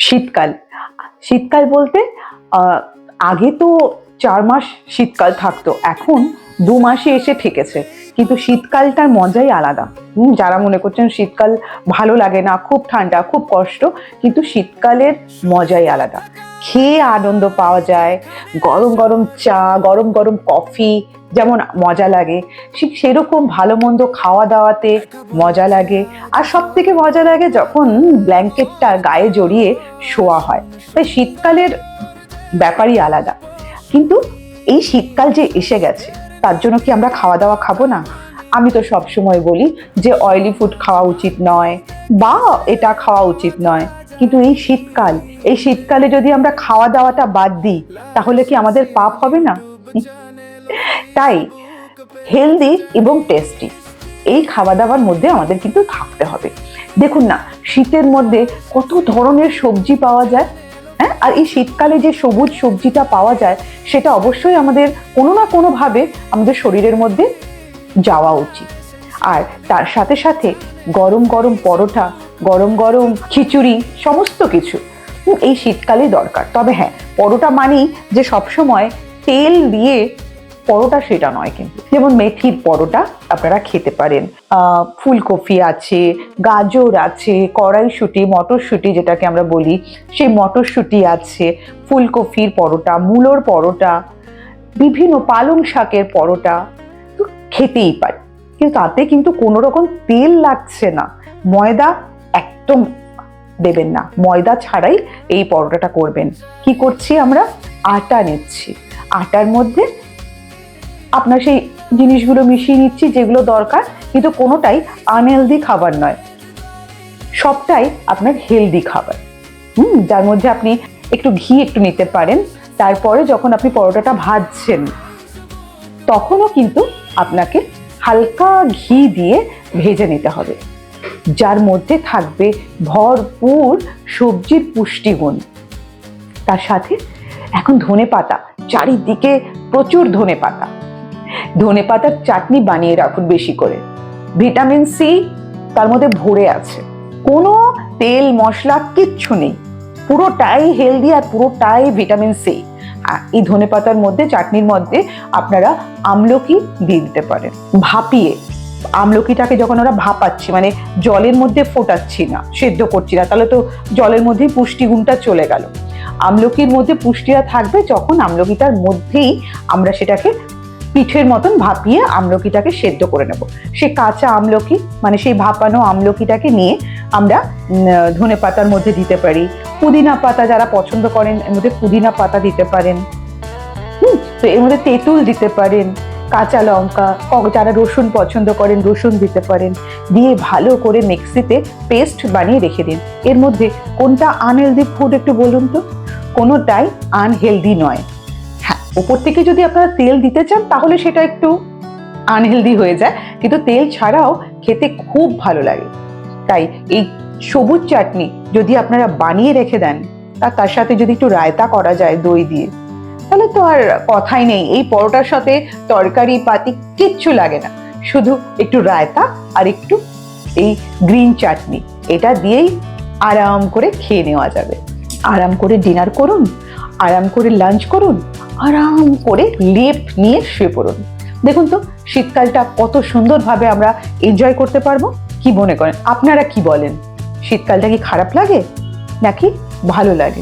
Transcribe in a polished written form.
শীতকাল। শীতকাল বলতে আগে তো 4 মাস শীতকাল থাকতো, এখন 2 মাসে এসে ঠেকেছে। কিন্তু শীতকালটার মজাই আলাদা। যারা মনে করছেন শীতকাল ভালো লাগে না, খুব ঠান্ডা, খুব কষ্ট, কিন্তু শীতকালের মজাই আলাদা। খেয়ে আনন্দ পাওয়া যায়, গরম গরম চা, গরম গরম কফি যেমন মজা লাগে, ঠিক সেরকম ভালো মন্দ খাওয়া দাওয়াতে মজা লাগে। আর সব থেকে মজা লাগে যখন ব্ল্যাঙ্কেটটা গায়ে জড়িয়ে শোয়া হয়। তাই শীতকালের ব্যাপারই আলাদা। কিন্তু এই শীতকাল যে এসে গেছে, তার জন্য কি আমরা খাওয়া দাওয়া খাবো না? আমি তো সবসময় বলি যে অয়েলি ফুড খাওয়া উচিত নয় বা এটা খাওয়া উচিত নয়, কিন্তু এই শীতকালে যদি আমরা খাওয়া দাওয়াটা বাদ দিই, তাহলে কি আমাদের পাপ হবে না? তাই হেলদি এবং টেস্টি এই খাওয়া দাওয়ার মধ্যে আমাদের কিন্তু থাকতে হবে। দেখুন না, শীতের মধ্যে কত ধরনের সবজি পাওয়া যায়। হ্যাঁ, আর এই শীতকালে যে সবুজ সবজিটা পাওয়া যায়, সেটা অবশ্যই আমাদের কোনো না কোনো ভাবে আমাদের শরীরের মধ্যে যাওয়া উচিত। আর তার সাথে সাথে গরম গরম পরোটা, গরম গরম খিচুড়ি, সমস্ত কিছু এই শীতকালে দরকার। তবে হ্যাঁ, পরোটা মানেই যে সবসময় তেল দিয়ে পরোটা সেটা নয়, কিন্তু যেমন মেথির পরোটা আপনারা খেতে পারেন, ফুলকপি আছে, গাজর আছে, কড়াইশুঁটি, মটরশুঁটি যেটাকে আমরা বলি, সেই মটরশুঁটি আছে, ফুলকপির পরোটা, মূলোর পরোটা, বিভিন্ন পালং শাকের পরোটা তো খেতেই পারি। কিন্তু তাতে কিন্তু কোনো রকম তেল লাগছে না, ময়দা একদম দেবেন না, ময়দা ছাড়াই এই পরোটাটা করবেন। কি করছি আমরা? আটা নিচ্ছি, আটার মধ্যে আপনার সেই জিনিসগুলো মিশিয়ে নিচ্ছি যেগুলো দরকার, কিন্তু কোনোটাই আনহেলদি খাবার নয়, সবটাই আপনার হেলদি খাবার। যার মধ্যে আপনি একটু ঘি একটু নিতে পারেন। তারপরে যখন আপনি পরোটাটা ভাজছেন, তখনও কিন্তু আপনাকে হালকা ঘি দিয়ে ভেজে নিতে হবে, যার মধ্যে থাকবে ভরপুর সবজির পুষ্টিগুণ। তার সাথে এখন ধনেপাতা, চারিদিকে প্রচুর ধনেপাতা, ধনেপাতার চাটনি বানিয়ে রাখুন বেশি করে। ভিটামিন সি তার মধ্যে ভরে আছে, কোনো তেল মশলা কিচ্ছু নেই, পুরোটাই হেলদি আর পুরোটাই ভিটামিন সি। এই ধনেপাতার মধ্যে, চাটনির মধ্যে আপনারা আমলকি দিয়ে দিতে পারেন ভাপিয়ে। আমলকিটাকে যখন আমরা ভাপাচ্ছি, মানে জলের মধ্যে ফোটাচ্ছি না, সেদ্ধ করছি না, তাহলে তো জলের মধ্যেই পুষ্টিগুণটা চলে গেল। আমলকির মধ্যে পুষ্টিটা থাকবে যখন আমলকিটার মধ্যেই আমরা সেটাকে পিঠের মতন ভাপিয়ে আমলকিটাকে সেদ্ধ করে নেব। সেই কাঁচা আমলকি, মানে সেই ভাপানো আমলকিটাকে নিয়ে আমরা ধনেপাতার মধ্যে দিতে পারি। পুদিনা পাতা যারা পছন্দ করেন, এর মধ্যে পুদিনা পাতা দিতে পারেন। তো এর মধ্যে তেঁতুল দিতে পারেন, কাঁচা লঙ্কা, যারা রসুন পছন্দ করেন রসুন দিতে পারেন, দিয়ে ভালো করে মিক্সিতে পেস্ট বানিয়ে রেখে দিন। এর মধ্যে কোনটা আনহেলদি ফুড একটু বলুন তো? কোনোটাই আনহেলদি নয়। হ্যাঁ, উপর থেকে যদি আপনারা তেল দিতে চান তাহলে সেটা একটু আনহেলদি হয়ে যায়, কিন্তু তেল ছাড়াও খেতে খুব ভালো লাগে। তাই এই সবুজ চাটনি যদি আপনারা বানিয়ে রেখে দেন, তার সাথে যদি একটু রায়তা করা যায় দই দিয়ে, তাহলে তো আর কথাই নেই। এই পরোটার সাথে তরকারি পাতি কিচ্ছু লাগে না, শুধু একটু রায়তা আর একটু এই গ্রিন চাটনি, এটা দিয়েই আরাম করে খেয়ে নেওয়া যাবে। আরাম করে ডিনার করুন, আরাম করে লাঞ্চ করুন, আরাম করে লেপ নিয়ে শুয়ে পড়ুন। দেখুন তো শীতকালটা কত সুন্দরভাবে আমরা এনজয় করতে পারবো। কি মনে করেন? আপনারা কি বলেন? শীতকালটা কি খারাপ লাগে নাকি ভালো লাগে?